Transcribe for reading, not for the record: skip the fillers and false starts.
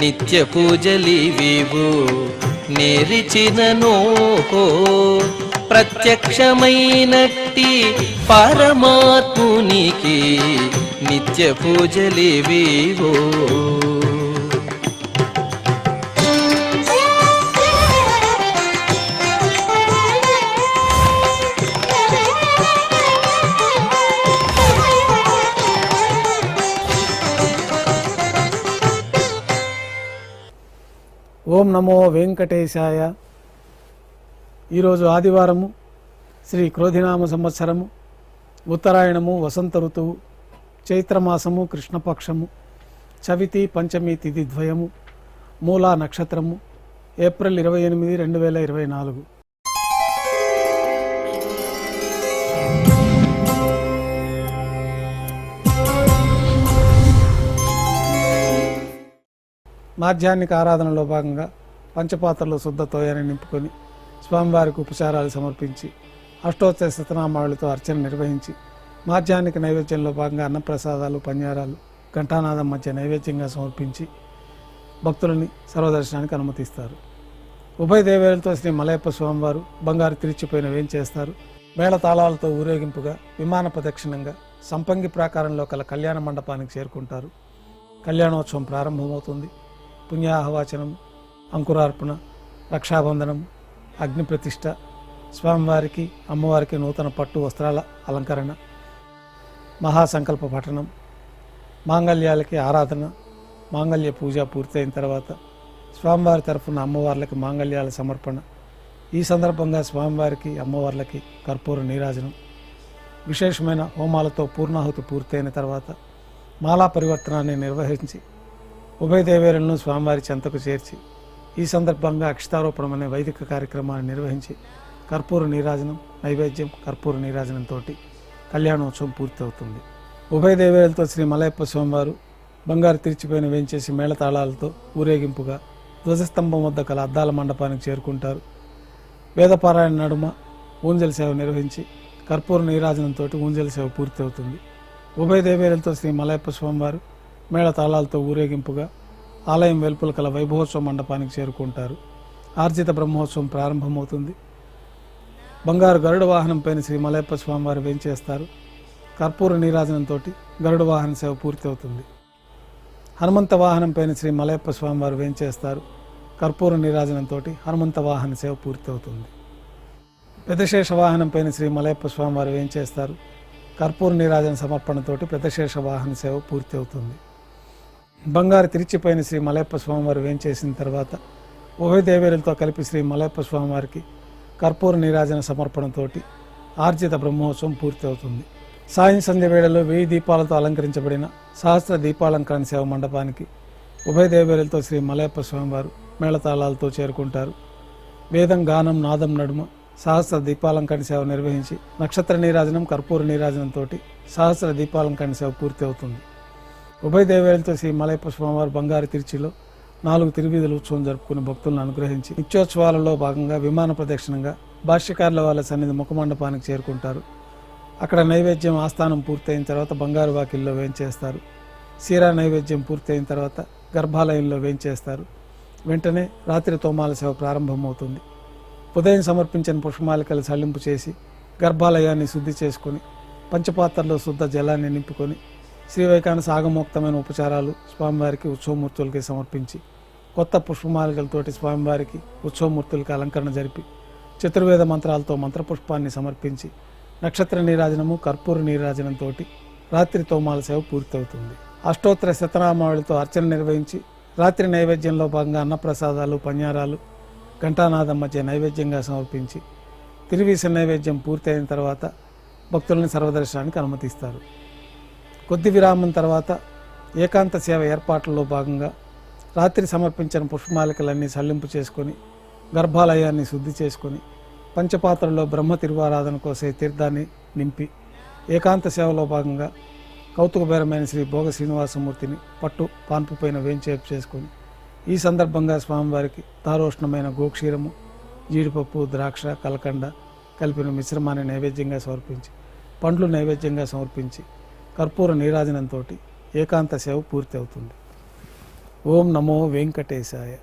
నిత్య పూజలివివు నేరిచిననో ప్రత్యక్షమైనట్టి పరమాత్మునికి నిత్య పూజలివివో. ఓం నమో వెంకటేశాయ. ఈరోజు ఆదివారము, శ్రీ క్రోధినామ సంవత్సరము, ఉత్తరాయణము, వసంత ఋతువు, చైత్రమాసము, కృష్ణపక్షము, చవితి పంచమి తిథి ద్వయము, మూలా నక్షత్రము, ఏప్రిల్ 28, 2024. మాధ్యాహ్నిక ఆరాధనలో భాగంగా పంచపాత్రలో శుద్ధ తోయాన్ని నింపుకొని స్వామివారికి ఉపచారాలు సమర్పించి అష్టోత్తర శతనామావళితో అర్చన నిర్వహించి మాధ్యాహ్నిక నైవేద్యంలో భాగంగా అన్నప్రసాదాలు, పన్యారాలు ఘంటానాదం మధ్య నైవేద్యంగా సమర్పించి భక్తులని సర్వదర్శనానికి అనుమతిస్తారు. ఉభయ దేవేలతో శ్రీ మలయప్ప స్వామివారు బంగారు తిరిచిపోయిన వేంచేస్తారు. మేళ తాళాలతో ఊరేగింపుగా విమాన ప్రదక్షిణంగా సంపంగి ప్రాకారంలో కల కళ్యాణ మండపానికి చేరుకుంటారు. కళ్యాణోత్సవం ప్రారంభమవుతుంది. పుణ్యాహవాచనం, అంకురార్పణ, రక్షాబంధనం, అగ్ని ప్రతిష్ఠ, స్వామివారికి అమ్మవారికి నూతన పట్టు వస్త్రాల అలంకరణ, మహాసంకల్ప పఠనం, మాంగళ్యాలకి ఆరాధన, మాంగళ్య పూజ పూర్తయిన తర్వాత స్వామివారి తరఫున అమ్మవార్లకి మాంగళ్యాల సమర్పణ. ఈ సందర్భంగా స్వామివారికి అమ్మవార్లకి కర్పూర నీరాజనం, విశేషమైన హోమాలతో పూర్ణాహుతి పూర్తయిన తర్వాత మాలా పరివర్తనాన్ని నిర్వహించి ఉభయ దేవేరులను స్వామివారి చెంతకు చేర్చి ఈ సందర్భంగా అక్షతారోపణం అనే వైదిక కార్యక్రమాన్ని నిర్వహించి కర్పూర నీరాజనం, నైవేద్యం, కర్పూర నీరాజనంతో కళ్యాణోత్సవం పూర్తవుతుంది. ఉభయ దేవేరులతో శ్రీ మలయప్ప స్వామివారు బంగారు తిరిచిపోయిన వేంచేసి మేళతాళాలతో ఊరేగింపుగా ధ్వజస్తంభం వద్ద కల అద్దాల మండపానికి చేరుకుంటారు. వేదపారాయణ నడుమ ఊంజల్ సేవ నిర్వహించి కర్పూర నీరాజనంతో ఊంజల్ సేవ పూర్తవుతుంది. ఉభయ దేవేరులతో శ్రీ మలయప్ప స్వామివారు మేళతాళాలతో ఊరేగింపుగా ఆలయం వెలుపల కల వైభవోత్సవ మండపానికి చేరుకుంటారు. ఆర్జిత బ్రహ్మోత్సవం ప్రారంభమవుతుంది. బంగారు గరుడ వాహనం పైన శ్రీ మలయప్ప స్వామివారు వేంచేస్తారు. కర్పూర నీరాజనంతో గరుడ వాహన సేవ పూర్తి అవుతుంది. హనుమంత వాహనం పైన శ్రీ మలయప్ప స్వామివారు వేంచేస్తారు. కర్పూర నీరాజనంతో హనుమంత వాహన సేవ పూర్తి అవుతుంది. పెద్దశేష వాహనం పైన శ్రీ మలయప్ప స్వామివారు వేంచేస్తారు. కర్పూర నీరాజన సమర్పణతోటి పెద్దశేష వాహన సేవ పూర్తి అవుతుంది. బంగారు తిరిచిపోయిన శ్రీ మలయప్ప స్వామివారు వేంచేసిన తర్వాత ఉభయ దేవేరులతో కలిపి శ్రీ మలయప్ప స్వామివారికి కర్పూర నీరాజన సమర్పణతోటి ఆర్జిత బ్రహ్మోత్సవం పూర్తి అవుతుంది. సాయం సంధ్య వేళలో 1000 దీపాలతో అలంకరించబడిన సహస్ర దీపాలంకరణ సేవ మండపానికి ఉభయ దేవేరులతో శ్రీ మలయప్ప స్వామివారు మేళతాళాలతో చేరుకుంటారు. వేదం, గానం, నాదం నడుమ సహస్ర దీపాలంకరణ సేవ నిర్వహించి నక్షత్ర నీరాజనం, కర్పూర నీరాజనంతో సహస్ర దీపాలంకరణ సేవ పూర్తి అవుతుంది. ఉభయ దేవేరులతో శ్రీ మలయప్ప స్వామివారు బంగారు తిరుచిలో 4 తిరువీధుల ఉత్సవం జరుపుకుని భక్తులను అనుగ్రహించి నిత్యోత్సవాలలో భాగంగా విమాన ప్రదక్షిణంగా భాష్యకారుల వాళ్ళ సన్నిధి ముఖమండపానికి చేరుకుంటారు. అక్కడ నైవేద్యం ఆస్థానం పూర్తయిన తర్వాత బంగారు వాకిల్లో వేంచేస్తారు. సీరా నైవేద్యం పూర్తయిన తర్వాత గర్భాలయంలో వేంచేస్తారు. వెంటనే రాత్రి తోమాల సేవ ప్రారంభమవుతుంది. ఉదయం సమర్పించిన పుష్పమాలికలు సల్లింపు చేసి గర్భాలయాన్ని శుద్ధి చేసుకొని పంచపాత్రలో శుద్ధ జలాన్ని నింపుకొని శ్రీవైకానస ఆగమోక్తమైన ఉపచారాలు స్వామివారికి ఉత్సవమూర్తులకి సమర్పించి కొత్త పుష్పమాలికలతోటి స్వామివారికి ఉత్సవమూర్తులకి అలంకరణ జరిపి చతుర్వేద మంత్రాలతో మంత్రపుష్పాన్ని సమర్పించి నక్షత్ర నీరాజనము, కర్పూర నీరాజనంతో రాత్రి తోమాల సేవ పూర్తవుతుంది. అష్టోత్తర శతనామావళితో అర్చన నిర్వహించి రాత్రి నైవేద్యంలో భాగంగా అన్నప్రసాదాలు, పన్యారాలు ఘంటానాదం మధ్య నైవేద్యంగా సమర్పించి తిరువీస నైవేద్యం పూర్తయిన తర్వాత భక్తులని సర్వదర్శనానికి అనుమతిస్తారు. కొద్ది విరామం తర్వాత ఏకాంత సేవ ఏర్పాట్లలో భాగంగా రాత్రి సమర్పించిన పుష్పమాలికలన్నీ సల్లింపు చేసుకొని గర్భాలయాన్ని శుద్ధి చేసుకొని పంచపాత్రలో బ్రహ్మ తిరువారాధన కోసే తీర్థాన్ని నింపి ఏకాంత సేవలో భాగంగా కౌతుకబేరమైన శ్రీ భోగ శ్రీనివాసమూర్తిని పట్టు పాన్పు పైన వేంచేపు చేసుకొని ఈ సందర్భంగా స్వామివారికి దారోష్ణమైన గోక్షీరము, జీడిపప్పు, ద్రాక్ష, కలకండ కలిపిన మిశ్రమాన్ని నైవేద్యంగా సమర్పించి పండ్లు నైవేద్యంగా సమర్పించి కర్పూర నీరాజనంతో ఏకాంత సేవ పూర్తి అవుతుంది. ఓం నమో వెంకటేశాయ.